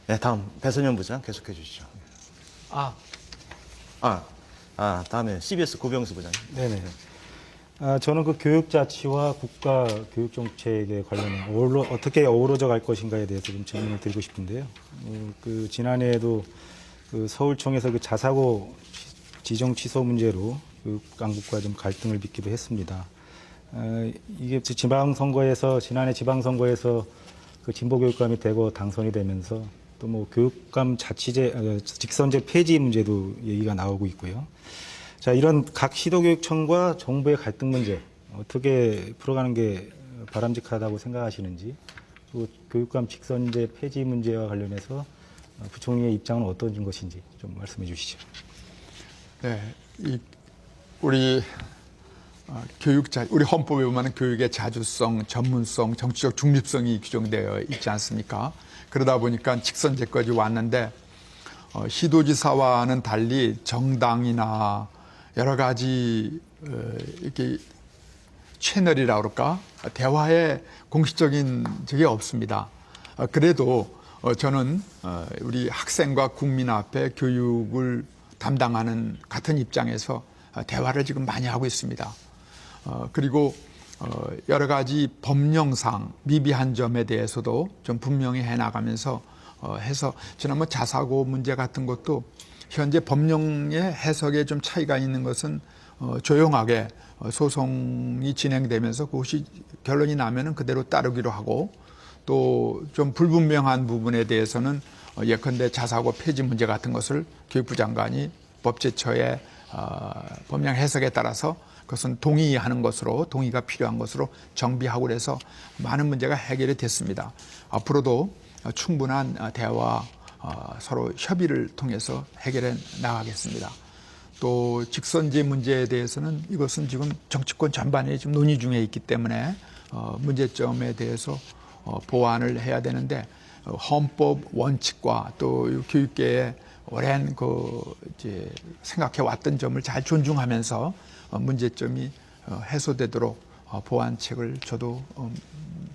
네, 다음 배선영 부장 계속해 주시죠. 다음에 CBS 고병수 부장. 네네. 저는 그 교육자치와 국가교육정책에 관련해 어떻게 어우러져 갈 것인가에 대해서 좀 질문을 드리고 싶은데요. 그 지난해에도 그 서울청에서 그 자사고 지정 취소 문제로 교육당국과 좀 갈등을 빚기도 했습니다. 이게 지난해 지방선거에서 그 진보교육감이 되고 당선이 되면서 또 뭐 교육감 직선제 폐지 문제도 얘기가 나오고 있고요. 자, 이런 각 시도교육청과 정부의 갈등 문제 어떻게 풀어가는 게 바람직하다고 생각하시는지, 또 교육감 직선제 폐지 문제와 관련해서 부총리의 입장은 어떤 것인지 좀 말씀해 주시죠. 네, 우리 우리 헌법에 보면 교육의 자주성, 전문성, 정치적 중립성이 규정되어 있지 않습니까? 그러다 보니까 직선제까지 왔는데 시도지사와는 달리 정당이나 여러 가지 이렇게 채널이라 그럴까 대화의 공식적인 적이 없습니다. 그래도 저는 우리 학생과 국민 앞에 교육을 담당하는 같은 입장에서 대화를 지금 많이 하고 있습니다. 그리고 여러 가지 법령상 미비한 점에 대해서도 좀 분명히 해나가면서 해서 지난번 자사고 문제 같은 것도 현재 법령의 해석에 좀 차이가 있는 것은 조용하게 소송이 진행되면서 그것이 결론이 나면은 그대로 따르기로 하고, 또 좀 불분명한 부분에 대해서는 예컨대 자사고 폐지 문제 같은 것을 교육부 장관이 법제처의 법령 해석에 따라서 그것은 동의가 필요한 것으로 정비하고 그래서 많은 문제가 해결이 됐습니다. 앞으로도 충분한 대화, 서로 협의를 통해서 해결해 나가겠습니다. 또 직선제 문제에 대해서는 이것은 지금 정치권 전반에 지금 논의 중에 있기 때문에 문제점에 대해서 보완을 해야 되는데, 헌법 원칙과 또 교육계의 오랜 이제 생각해 왔던 점을 잘 존중하면서 문제점이 해소되도록 보완책을 저도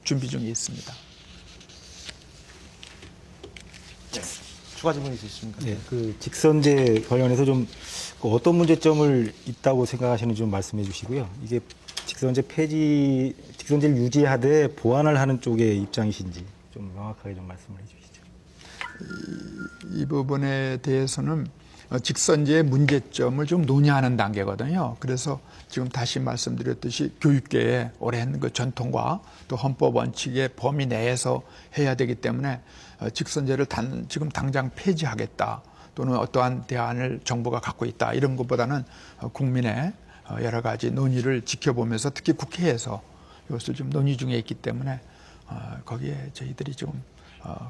준비 중에 있습니다. 네, 추가 질문 있으십니까? 네, 그 직선제 관련해서 좀 어떤 문제점을 있다고 생각하시는지 좀 말씀해 주시고요. 이게 직선제를 유지하되 보완을 하는 쪽의 입장이신지 좀 명확하게 좀 말씀을 해 주시죠. 이 부분에 대해서는 직선제의 문제점을 좀 논의하는 단계거든요. 그래서 지금 다시 말씀드렸듯이 교육계의 오랜 그 전통과 또 헌법 원칙의 범위 내에서 해야 되기 때문에 직선제를 지금 당장 폐지하겠다 또는 어떠한 대안을 정부가 갖고 있다 이런 것보다는 국민의 여러 가지 논의를 지켜보면서 특히 국회에서 이것을 좀 논의 중에 있기 때문에 거기에 저희들이 지금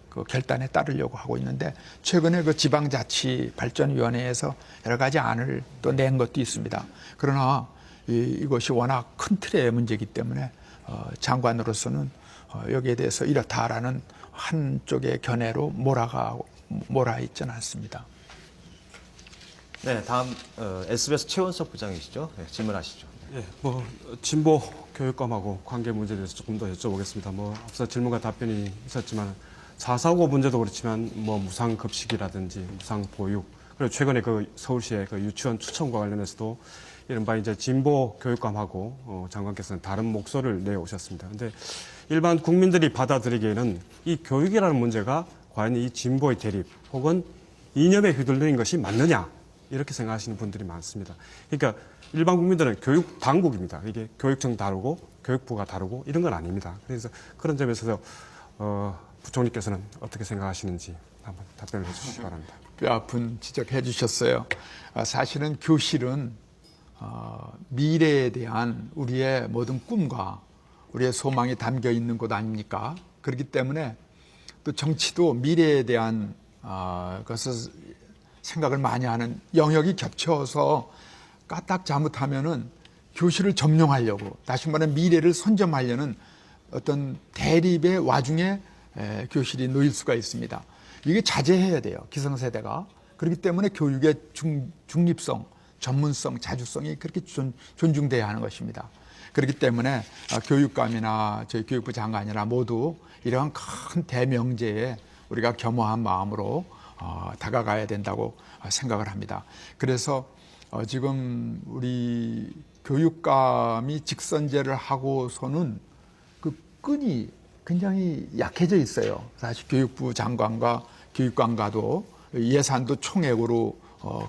그 결단에 따르려고 하고 있는데, 최근에 그 지방자치발전위원회에서 여러 가지 안을 또 낸 것도 있습니다. 그러나 이것이 워낙 큰 틀의 문제이기 때문에 장관으로서는 여기에 대해서 이렇다라는 한쪽의 견해로 몰아 있지는 않습니다. 네, 다음 SBS 최원석 부장이시죠? 네, 질문하시죠. 예, 진보 교육감하고 관계 문제에 대해서 조금 더 여쭤보겠습니다. 앞서 질문과 답변이 있었지만 4.4.5 문제도 그렇지만 무상급식이라든지 무상보육, 그리고 최근에 그 서울시의 그 유치원 추천과 관련해서도 이른바 이제 진보 교육감하고 장관께서는 다른 목소리를 내오셨습니다. 근데 일반 국민들이 받아들이기에는 이 교육이라는 문제가 과연 이 진보의 대립 혹은 이념에 휘둘리는 것이 맞느냐, 이렇게 생각하시는 분들이 많습니다. 그러니까 일반 국민들은 교육 당국입니다. 이게 교육청 다르고 교육부가 다르고 이런 건 아닙니다. 그래서 그런 점에서 부총리께서는 어떻게 생각하시는지 한번 답변을 해주시기 바랍니다. 뼈아픈 지적해 주셨어요. 사실은 교실은 미래에 대한 우리의 모든 꿈과 우리의 소망이 담겨 있는 곳 아닙니까? 그렇기 때문에 또 정치도 미래에 대한 것을 생각을 많이 하는 영역이 겹쳐서 까딱 잘못하면은 교실을 점령하려고, 다시 말하면 미래를 선점하려는 어떤 대립의 와중에 교실이 놓일 수가 있습니다. 이게 자제해야 돼요, 기성세대가. 그렇기 때문에 교육의 중립성, 전문성, 자주성이 그렇게 존중돼야 하는 것입니다. 그렇기 때문에 교육감이나 저희 교육부 장관이나 모두 이러한 큰 대명제에 우리가 겸허한 마음으로 다가가야 된다고 생각을 합니다. 그래서 지금 우리 교육감이 직선제를 하고서는 그 끈이 굉장히 약해져 있어요. 사실 교육부 장관과 교육감과도 예산도 총액으로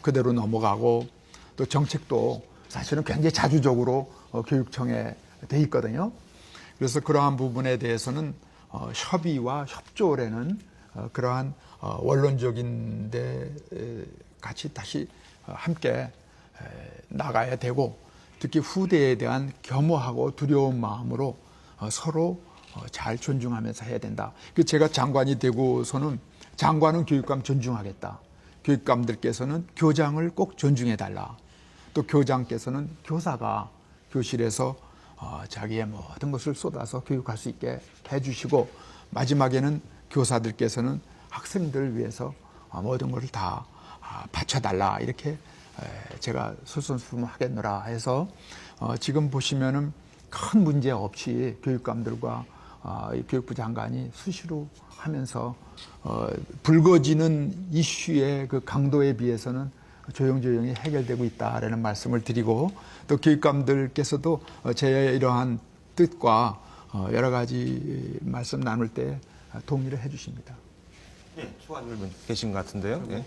그대로 넘어가고 또 정책도 사실은 굉장히 자주적으로 교육청에 돼 있거든요. 그래서 그러한 부분에 대해서는 협의와 협조라는 그러한 원론적인 데 같이 다시 함께 나가야 되고 특히 후대에 대한 겸허하고 두려운 마음으로 서로 잘 존중하면서 해야 된다. 제가 장관이 되고서는 장관은 교육감 존중하겠다. 교육감들께서는 교장을 꼭 존중해달라. 또 교장께서는 교사가 교실에서 자기의 모든 것을 쏟아서 교육할 수 있게 해주시고 마지막에는 교사들께서는 학생들을 위해서 모든 것을 다 바쳐달라. 이렇게 제가 솔선수범하겠노라 해서 지금 보시면은 큰 문제 없이 교육감들과 교육부 장관이 수시로 하면서 불거지는 이슈의 그 강도에 비해서는 조용조용히 해결되고 있다라는 말씀을 드리고 또 교육감들께서도 제 이러한 뜻과 여러 가지 말씀 나눌 때 동의를 해 주십니다. 네, 추가 질문 계신 것 같은데요. 네.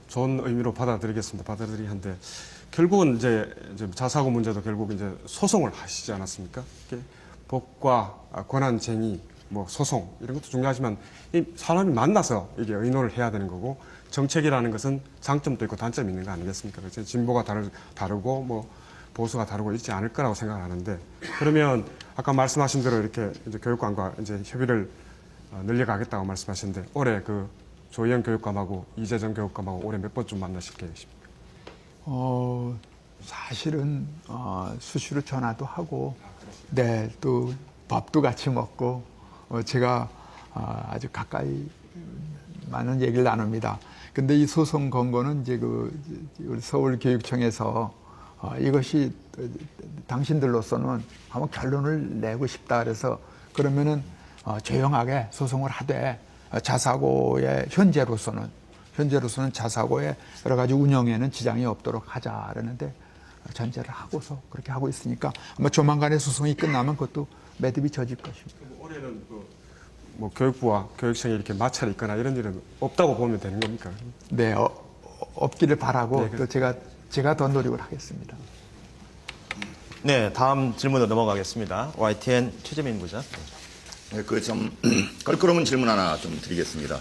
좋은 의미로 받아들이겠습니다. 받아들이는데 결국은 이제 자사고 문제도 결국 이제 소송을 하시지 않았습니까? 법과 권한쟁의, 뭐 소송 이런 것도 중요하지만 이 사람이 만나서 이게 의논을 해야 되는 거고 정책이라는 것은 장점도 있고 단점이 있는 거 아니겠습니까? 그래서 진보가 다르고 뭐 보수가 다르고 있지 않을 거라고 생각하는데 그러면 아까 말씀하신 대로 이렇게 이제 교육감과 이제 협의를 늘려가겠다고 말씀하셨는데 올해 그 조희영 교육감하고 이재정 교육감하고 올해 몇 번쯤 만나실 계획이십니까? 사실은 수시로 전화도 하고, 네, 또 밥도 같이 먹고 제가 아주 가까이 많은 얘기를 나눕니다. 근데 이 소송 건 거는 이제 우리 서울교육청에서 이것이 당신들로서는 한번 결론을 내고 싶다 그래서 그러면은 조용하게 소송을 하되 자사고의 현재로서는 자사고의 여러 가지 운영에는 지장이 없도록 하자 그러는데 전제를 하고서 그렇게 하고 있으니까 아마 조만간에 소송이 끝나면 그것도 매듭이 져질 것입니다. 올해는 뭐 교육부와 교육청이 이렇게 마찰이 있거나 이런 일은 없다고 보면 되는 겁니까? 네, 없기를 바라고 네, 또 제가 더 노력을 하겠습니다. 네, 다음 질문으로 넘어가겠습니다. YTN 최재민 부장. 네, 좀 껄끄러운 질문 하나 좀 드리겠습니다.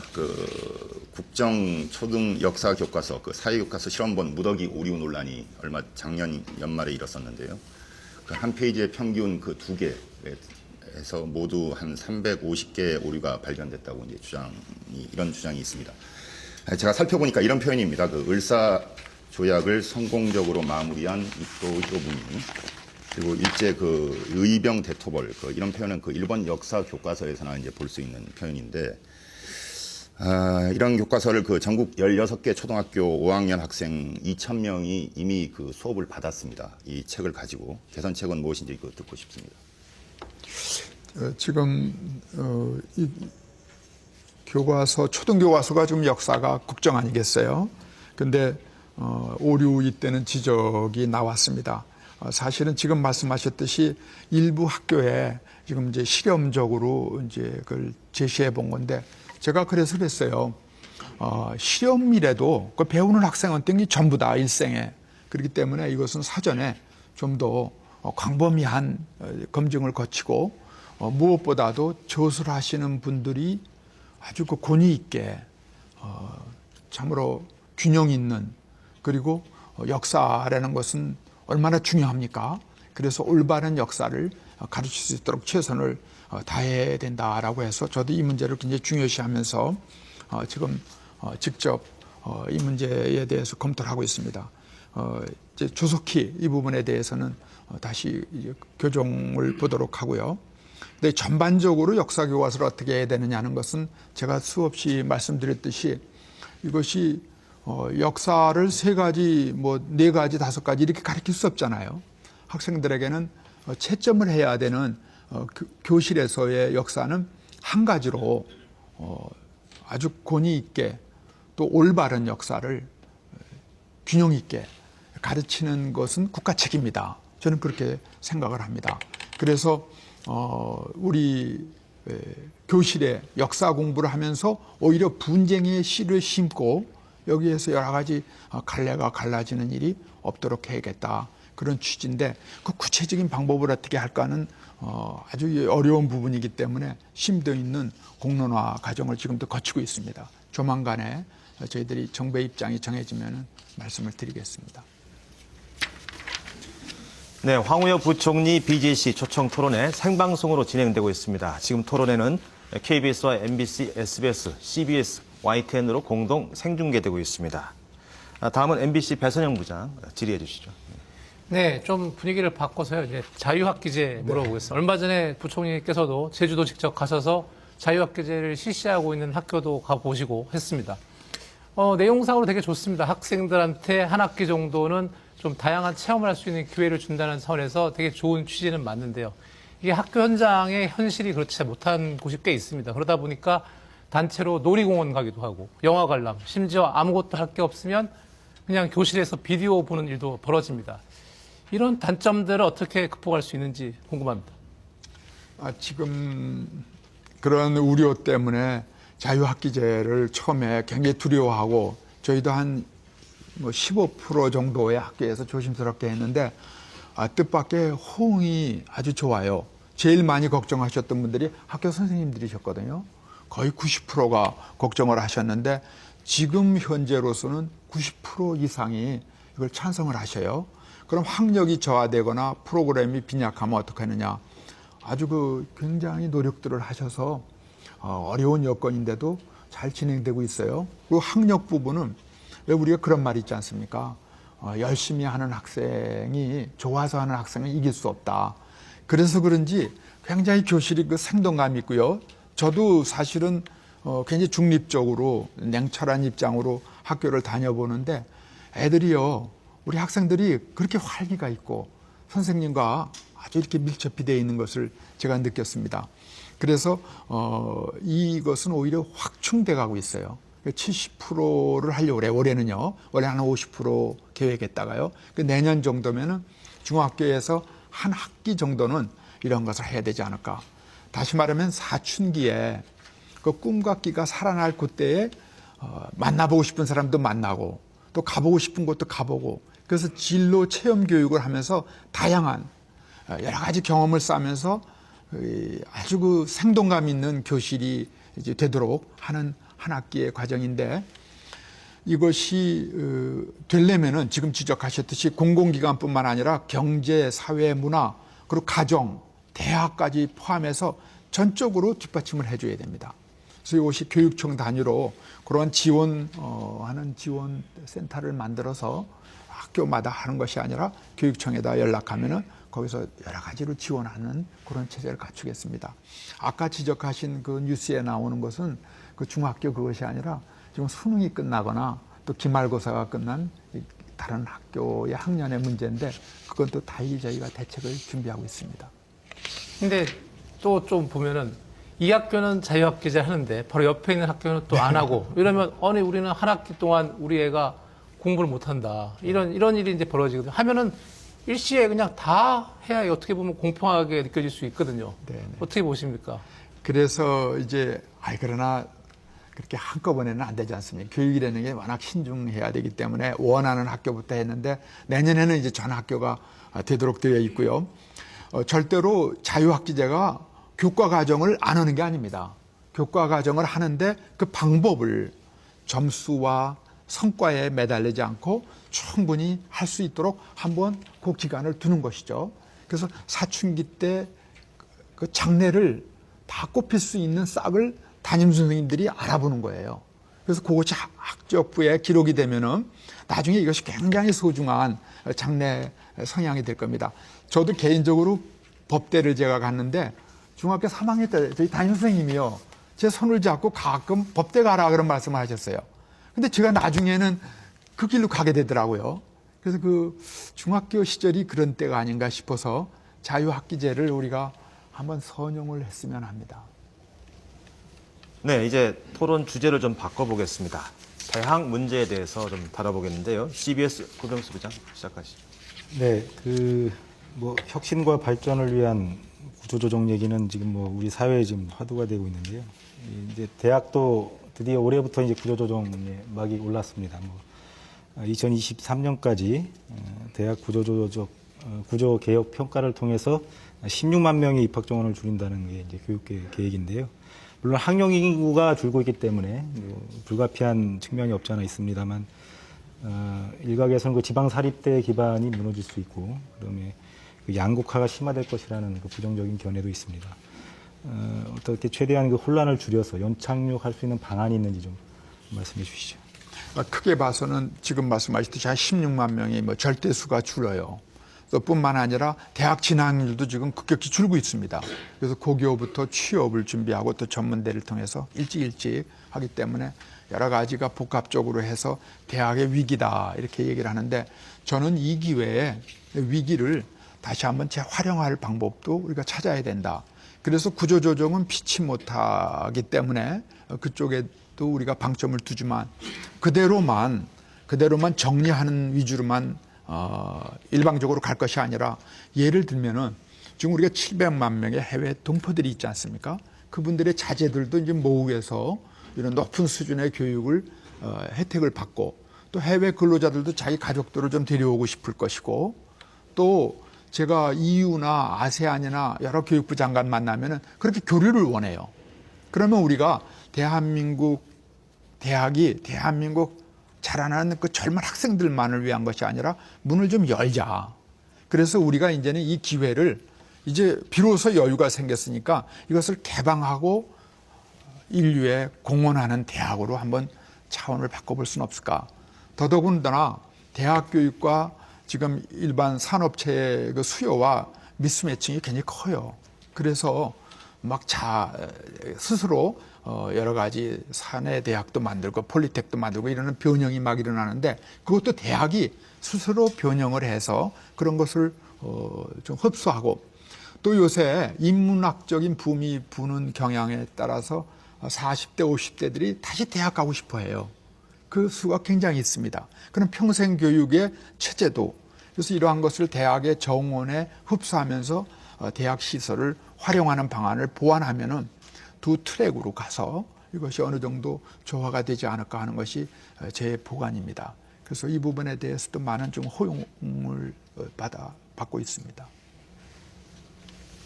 국정 초등 역사 교과서 사회 교과서 실험본 무더기 오류 논란이 얼마 작년 연말에 일었었는데요. 한 페이지의 평균 두 개에서 모두 한 350개의 오류가 발견됐다고 이제 이런 주장이 있습니다. 제가 살펴보니까 이런 표현입니다. 을사 조약을 성공적으로 마무리한 이토 히로부미 그리고 일제 의병 대토벌 이런 표현은 일본 역사 교과서에서나 이제 볼 수 있는 표현인데 이런 교과서를 전국 16개 초등학교 5학년 학생 2,000명이 이미 수업을 받았습니다. 이 책을 가지고 개선책은 무엇인지 듣고 싶습니다. 지금 이 교과서 초등 교과서가 좀 역사가 국정 아니겠어요? 근데 오류 이때는 지적이 나왔습니다. 사실은 지금 말씀하셨듯이 일부 학교에 지금 이제 실험적으로 이제 그걸 제시해 본 건데 제가 그래서 그랬어요. 실험이라도 그 배우는 학생은 땡이 전부 다 일생에 그렇기 때문에 이것은 사전에 좀 더 광범위한 검증을 거치고 무엇보다도 조수를 하시는 분들이 아주 권위 있게 참으로 균형 있는 그리고 역사라는 것은 얼마나 중요합니까? 그래서 올바른 역사를 가르칠 수 있도록 최선을 다해야 된다라고 해서 저도 이 문제를 굉장히 중요시하면서 지금 직접 이 문제에 대해서 검토를 하고 있습니다. 이제 조속히 이 부분에 대해서는 다시 이제 교정을 보도록 하고요. 근데 전반적으로 역사 교과서를 어떻게 해야 되느냐는 것은 제가 수없이 말씀드렸듯이 이것이 역사를 3가지, 4가지, 5가지 이렇게 가르칠 수 없잖아요. 학생들에게는 채점을 해야 되는 교실에서의 역사는 한 가지로 아주 권위 있게 또 올바른 역사를 균형 있게 가르치는 것은 국가 책임이다. 저는 그렇게 생각을 합니다. 그래서 우리 교실에 역사 공부를 하면서 오히려 분쟁의 씨를 심고 여기에서 여러 가지 갈래가 갈라지는 일이 없도록 해야겠다. 그런 취지인데 그 구체적인 방법을 어떻게 할까는 아주 어려운 부분이기 때문에 심도 있는 공론화 과정을 지금도 거치고 있습니다. 조만간에 저희들이 정부의 입장이 정해지면 말씀을 드리겠습니다. 네, 황우여 부총리 BJC 초청 토론회 생방송으로 진행되고 있습니다. 지금 토론회는 KBS와 MBC, SBS, CBS, YTN으로 공동 생중계되고 있습니다. 다음은 MBC 배선영 부장 질의해 주시죠. 네, 좀 분위기를 바꿔서요. 이제 자유학기제 물어보겠습니다. 얼마 전에 부총리께서도 제주도 직접 가셔서 자유학기제를 실시하고 있는 학교도 가보시고 했습니다. 내용상으로 되게 좋습니다. 학생들한테 한 학기 정도는 좀 다양한 체험을 할 수 있는 기회를 준다는 차원에서 되게 좋은 취지는 맞는데요. 이게 학교 현장의 현실이 그렇지 못한 곳이 꽤 있습니다. 그러다 보니까 단체로 놀이공원 가기도 하고 영화 관람, 심지어 아무것도 할 게 없으면 그냥 교실에서 비디오 보는 일도 벌어집니다. 이런 단점들을 어떻게 극복할 수 있는지 궁금합니다. 지금 그런 우려 때문에 자유학기제를 처음에 굉장히 두려워하고 저희도 한 15% 정도의 학교에서 조심스럽게 했는데 뜻밖의 호응이 아주 좋아요. 제일 많이 걱정하셨던 분들이 학교 선생님들이셨거든요. 거의 90%가 걱정을 하셨는데 지금 현재로서는 90% 이상이 이걸 찬성을 하셔요. 그럼 학력이 저하되거나 프로그램이 빈약하면 어떻게 하느냐. 아주 굉장히 노력들을 하셔서 어려운 여건인데도 잘 진행되고 있어요. 그리고 학력 부분은 왜 우리가 그런 말이 있지 않습니까? 열심히 하는 학생이 좋아서 하는 학생은 이길 수 없다. 그래서 그런지 굉장히 교실이 생동감이 있고요. 저도 사실은 굉장히 중립적으로 냉철한 입장으로 학교를 다녀보는데 애들이요. 우리 학생들이 그렇게 활기가 있고 선생님과 아주 이렇게 밀접히 되어 있는 것을 제가 느꼈습니다. 그래서 이것은 오히려 확충돼 가고 있어요. 70%를 하려고 그래요. 올해는요. 원래 한 50% 계획했다가요. 내년 정도면은 중학교에서 한 학기 정도는 이런 것을 해야 되지 않을까. 다시 말하면 사춘기에 그 꿈과 끼가 살아날 그때에 만나보고 싶은 사람도 만나고 또 가보고 싶은 곳도 가보고 그래서 진로 체험 교육을 하면서 다양한 여러 가지 경험을 쌓으면서 아주 생동감 있는 교실이 이제 되도록 하는 한 학기의 과정인데 이것이 되려면은 지금 지적하셨듯이 공공기관뿐만 아니라 경제, 사회, 문화 그리고 가정, 대학까지 포함해서 전적으로 뒷받침을 해줘야 됩니다. 그래서 이것이 교육청 단위로 그런 지원하는 지원센터를 만들어서 학교마다 하는 것이 아니라 교육청에다 연락하면은 거기서 여러 가지로 지원하는 그런 체제를 갖추겠습니다. 아까 지적하신 그 뉴스에 나오는 것은 그 중학교 그것이 아니라 지금 수능이 끝나거나 또 기말고사가 끝난 다른 학교의 학년의 문제인데 그건 또 달리 저희가 대책을 준비하고 있습니다. 근데 또 좀 보면은 이 학교는 자유학기제 하는데 바로 옆에 있는 학교는 또 안 하고 이러면 아니 우리는 한 학기 동안 우리 애가 공부를 못 한다. 이런 일이 이제 벌어지거든요. 하면은 일시에 그냥 다 해야 어떻게 보면 공평하게 느껴질 수 있거든요. 네네. 어떻게 보십니까? 그래서 이제 그러나 그렇게 한꺼번에는 안 되지 않습니까? 교육이라는 게 워낙 신중해야 되기 때문에 원하는 학교부터 했는데 내년에는 이제 전 학교가 되도록 되어 있고요. 절대로 자유학기제가 교과 과정을 안 하는 게 아닙니다. 교과 과정을 하는데 그 방법을 점수와 성과에 매달리지 않고 충분히 할 수 있도록 한번 그 기간을 두는 것이죠. 그래서 사춘기 때 그 장래를 다 꼽힐 수 있는 싹을 담임 선생님들이 알아보는 거예요. 그래서 그것이 학적부에 기록이 되면은 나중에 이것이 굉장히 소중한 장래 성향이 될 겁니다. 저도 개인적으로 법대를 제가 갔는데 중학교 3학년 때 저희 담임 선생님이요. 제 손을 잡고 가끔 법대 가라 그런 말씀을 하셨어요. 근데 제가 나중에는 그 길로 가게 되더라고요. 그래서 그 중학교 시절이 그런 때가 아닌가 싶어서 자유학기제를 우리가 한번 선용을 했으면 합니다. 네, 이제 토론 주제를 좀 바꿔보겠습니다. 대학 문제에 대해서 좀 다뤄보겠는데요. CBS 고병수 부장 시작하시죠. 네, 혁신과 발전을 위한 구조조정 얘기는 지금 우리 사회에 지금 화두가 되고 있는데요. 이제 대학도 드디어 올해부터 이제 구조조정에 막이 올랐습니다. 2023년까지 대학 구조개혁 평가를 통해서 16만 명의 입학 정원을 줄인다는 게 이제 교육계 계획인데요. 물론 학령 인구가 줄고 있기 때문에 불가피한 측면이 없지 않아 있습니다만 일각에서는 그 지방 사립대 기반이 무너질 수 있고 그다음에 그 양극화가 심화될 것이라는 그 부정적인 견해도 있습니다. 어떻게 최대한 그 혼란을 줄여서 연착륙할 수 있는 방안이 있는지 좀 말씀해 주시죠. 크게 봐서는 지금 말씀하셨듯이 한 16만 명이 절대수가 줄어요. 또 뿐만 아니라 대학 진학률도 지금 급격히 줄고 있습니다. 그래서 고교부터 취업을 준비하고 또 전문대를 통해서 일찍 하기 때문에 여러 가지가 복합적으로 해서 대학의 위기다 이렇게 얘기를 하는데 저는 이 기회에 위기를 다시 한번 재활용할 방법도 우리가 찾아야 된다. 그래서 구조조정은 피치 못하기 때문에 그쪽에도 우리가 방점을 두지만 그대로만 정리하는 위주로만 일방적으로 갈 것이 아니라 예를 들면은 지금 우리가 700만 명의 해외 동포들이 있지 않습니까? 그분들의 자제들도 이제 모국에서 이런 높은 수준의 교육을 혜택을 받고 또 해외 근로자들도 자기 가족들을 좀 데려오고 싶을 것이고 또 제가 EU나 아세안이나 여러 교육부 장관 만나면은 그렇게 교류를 원해요. 그러면 우리가 대한민국 대학이 대한민국 자라나는 그 젊은 학생들만을 위한 것이 아니라 문을 좀 열자. 그래서 우리가 이제는 이 기회를 이제 비로소 여유가 생겼으니까 이것을 개방하고 인류에 공헌하는 대학으로 한번 차원을 바꿔볼 수는 없을까. 더더군다나 대학 교육과 지금 일반 산업체의 그 수요와 미스매칭이 굉장히 커요. 그래서 스스로 여러 가지 사내 대학도 만들고 폴리텍도 만들고 이러는 변형이 막 일어나는데 그것도 대학이 스스로 변형을 해서 그런 것을 좀 흡수하고 또 요새 인문학적인 붐이 부는 경향에 따라서 40대, 50대들이 다시 대학 가고 싶어 해요. 그 수가 굉장히 있습니다. 그럼 평생교육의 체제도 그래서 이러한 것을 대학의 정원에 흡수하면서 대학 시설을 활용하는 방안을 보완하면은 두 트랙으로 가서 이것이 어느 정도 조화가 되지 않을까 하는 것이 제 보관입니다. 그래서 이 부분에 대해서도 많은 좀 호응을 받고 있습니다.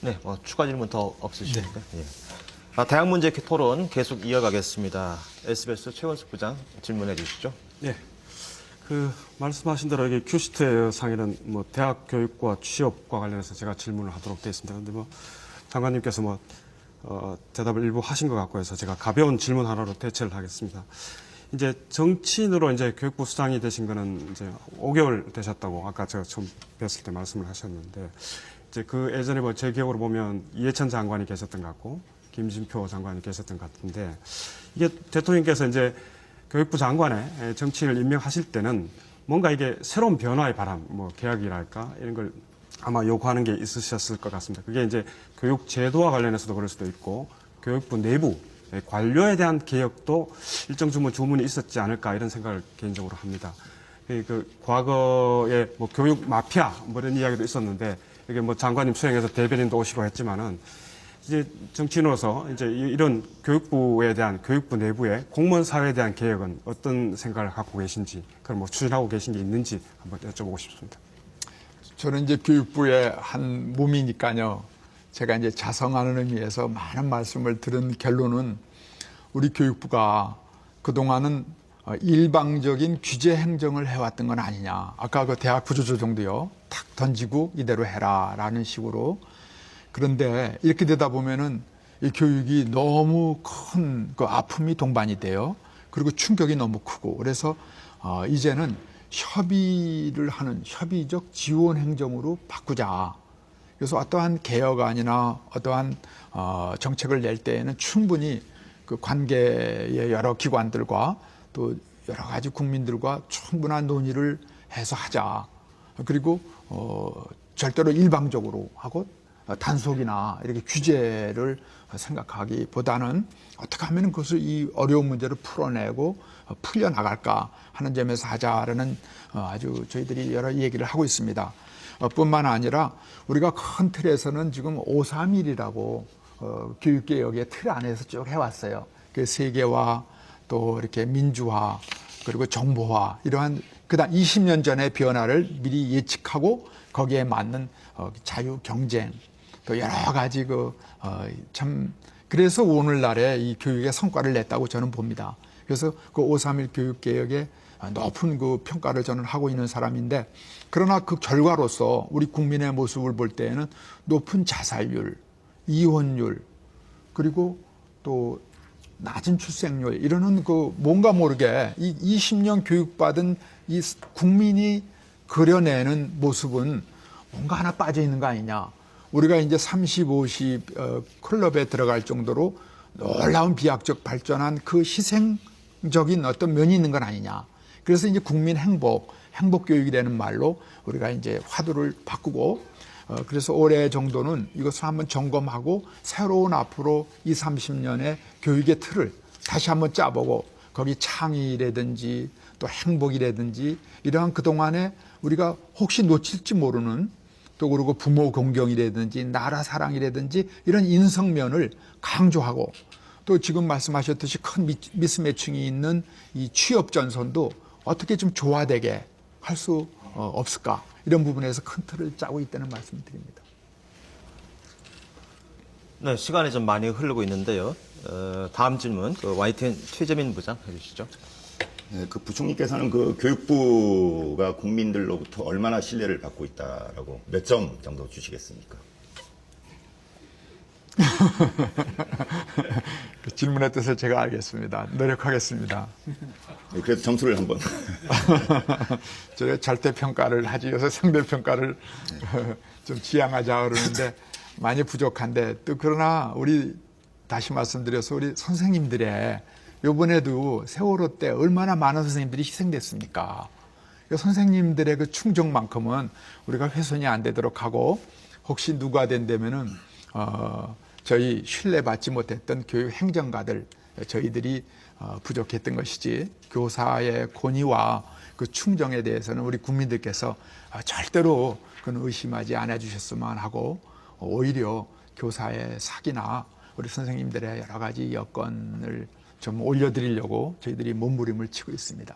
네, 추가 질문 더 없으십니까? 네. 예. 대학 문제 토론 계속 이어가겠습니다. SBS 최원숙 부장 질문해 주시죠. 네. 말씀하신 대로 여기 큐시트 상에는 대학 교육과 취업과 관련해서 제가 질문을 하도록 되어 있습니다. 그런데 장관님께서 대답을 일부 하신 것 같고 해서 제가 가벼운 질문 하나로 대체를 하겠습니다. 이제 정치인으로 이제 교육부 수장이 되신 거는 이제 5개월 되셨다고 아까 제가 처음 뵀을 때 말씀을 하셨는데 이제 그 예전에 제 기억으로 보면 이해찬 장관이 계셨던 것 같고 김진표 장관이 계셨던 것 같은데 이게 대통령께서 이제 교육부 장관에 정치인을 임명하실 때는 뭔가 이게 새로운 변화의 바람, 개혁이랄까 이런 걸 아마 요구하는 게 있으셨을 것 같습니다. 그게 이제 교육 제도와 관련해서도 그럴 수도 있고 교육부 내부 관료에 대한 개혁도 일정 주문이 있었지 않을까 이런 생각을 개인적으로 합니다. 과거에 교육 마피아 이런 이야기도 있었는데 이게 장관님 수행해서 대변인도 오시고 했지만은 이제 정치인으로서 이제 이런 교육부에 대한 교육부 내부의 공무원 사회에 대한 개혁은 어떤 생각을 갖고 계신지 그럼 추진하고 계신 게 있는지 한번 여쭤보고 싶습니다. 저는 이제 교육부의 한 몸이니까요. 제가 이제 자성하는 의미에서 많은 말씀을 들은 결론은 우리 교육부가 그동안은 일방적인 규제 행정을 해왔던 건 아니냐. 아까 그 대학 구조조정도요. 탁 던지고 이대로 해라라는 식으로. 그런데 이렇게 되다 보면은 이 교육이 너무 큰 그 아픔이 동반이 돼요. 그리고 충격이 너무 크고 그래서 이제는 협의를 하는 협의적 지원 행정으로 바꾸자. 그래서 어떠한 개혁안이나 어떠한 정책을 낼 때에는 충분히 그 관계의 여러 기관들과 또 여러 가지 국민들과 충분한 논의를 해서 하자. 그리고 절대로 일방적으로 하고 단속이나 이렇게 규제를 생각하기보다는 어떻게 하면 그것을 이 어려운 문제를 풀어내고 풀려나갈까 하는 점에서 하자라는 아주 저희들이 여러 얘기를 하고 있습니다. 뿐만 아니라 우리가 큰 틀에서는 지금 531이라고 교육개혁의 틀 안에서 쭉 해왔어요. 그 세계화 또 이렇게 민주화 그리고 정보화 이러한 그다음 20년 전의 변화를 미리 예측하고 거기에 맞는 자유 경쟁 또 여러 가지 참 그래서 오늘날의 이 교육의 성과를 냈다고 저는 봅니다. 그래서 그 531 교육개혁에 높은 그 평가를 저는 하고 있는 사람인데 그러나 그 결과로서 우리 국민의 모습을 볼 때에는 높은 자살률, 이혼율 그리고 또 낮은 출생률 이러는 그 뭔가 모르게 이 20년 교육받은 이 국민이 그려내는 모습은 뭔가 하나 빠져 있는 거 아니냐. 우리가 이제 30, 50 클럽에 들어갈 정도로 놀라운 비약적 발전한 그 희생적인 어떤 면이 있는 건 아니냐. 그래서 이제 국민 행복 교육이라는 말로 우리가 이제 화두를 바꾸고 그래서 올해 정도는 이것을 한번 점검하고 새로운 앞으로 20, 30년의 교육의 틀을 다시 한번 짜보고 거기 창의라든지 또 행복이라든지 이러한 그동안에 우리가 혹시 놓칠지 모르는 또 그리고 부모 공경이라든지 나라 사랑이라든지 이런 인성면을 강조하고 또 지금 말씀하셨듯이 큰 미스매칭이 있는 이 취업 전선도 어떻게 좀 조화되게 할 수 없을까 이런 부분에서 큰 틀을 짜고 있다는 말씀을 드립니다. 네, 시간이 좀 많이 흐르고 있는데요. 다음 질문 YTN 최재민 부장 해주시죠. 네, 그 부총리께서는 그 교육부가 국민들로부터 얼마나 신뢰를 받고 있다라고 몇 점 정도 주시겠습니까? 그 질문의 뜻을 제가 알겠습니다. 노력하겠습니다. 네, 그래도 점수를 한번. 제가 절대평가를 하지 요새 상대평가를 좀 지향하자 그러는데 많이 부족한데 또 그러나 우리 다시 말씀드려서 우리 선생님들의 이번에도 세월호 때 얼마나 많은 선생님들이 희생됐습니까? 선생님들의 그 충정만큼은 우리가 훼손이 안 되도록 하고 혹시 누가 된다면은 저희 신뢰받지 못했던 교육 행정가들 저희들이 부족했던 것이지 교사의 권위와 그 충정에 대해서는 우리 국민들께서 절대로 그건 의심하지 않아 주셨으면 하고 오히려 교사의 사기나 우리 선생님들의 여러 가지 여건을 좀 올려드리려고 저희들이 몸부림을 치고 있습니다.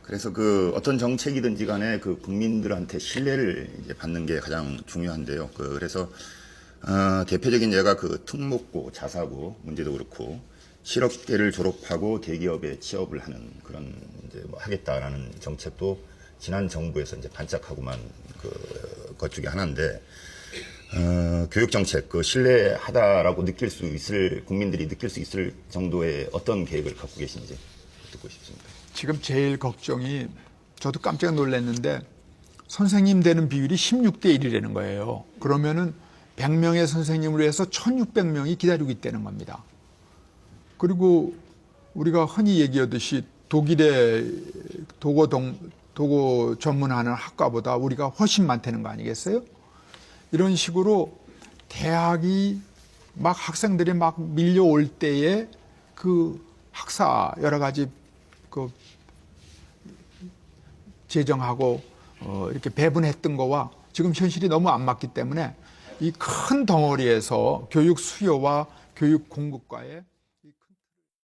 그래서 그 어떤 정책이든지 간에 그 국민들한테 신뢰를 이제 받는 게 가장 중요한데요. 그래서 대표적인 예가 그 특목고, 자사고 문제도 그렇고 실업계를 졸업하고 대기업에 취업을 하는 그런 이제 뭐 하겠다라는 정책도 지난 정부에서 이제 반짝하고만 것 중에 하나인데 교육 정책 그 신뢰하다라고 느낄 수 있을 국민들이 느낄 수 있을 정도의 어떤 계획을 갖고 계신지 듣고 싶습니다. 지금 제일 걱정이 저도 깜짝 놀랐는데 선생님 되는 비율이 16대 1이라는 거예요. 그러면은 100명의 선생님을 위해서 1600명이 기다리고 있다는 겁니다. 그리고 우리가 흔히 얘기하듯이 독일의 도고 전문하는 학과보다 우리가 훨씬 많다는 거 아니겠어요? 이런 식으로 대학이 막 학생들이 막 밀려올 때에 그 학사 여러 가지 그 제정하고 이렇게 배분했던 거와 지금 현실이 너무 안 맞기 때문에 이 큰 덩어리에서 교육 수요와 교육 공급과의